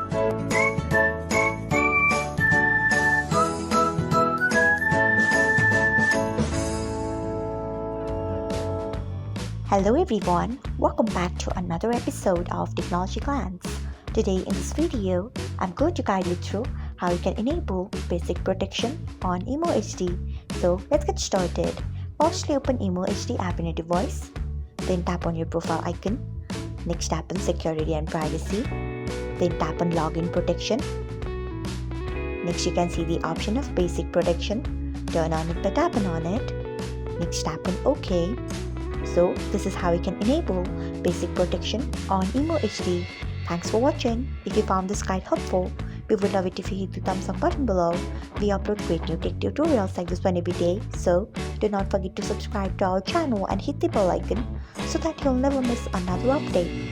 Hello everyone, welcome back to another episode of Technology Glance. Today in this video, I'm going to guide you through how you can enable basic protection on Imo HD. So let's get started. Firstly, open Imo HD app in your device. Then tap on your profile icon. Next tap on security and privacy. Then tap on login protection. Next you can see the option of basic protection. Turn on it by tapping on it. Next tap on OK. So this is how you can enable basic protection on Imo HD. Thanks for watching. If you found this guide helpful, we would love it if you hit the thumbs up button below. We upload great new tech tutorials like this one every day. So do not forget to subscribe to our channel and hit the bell icon so that you'll never miss another update.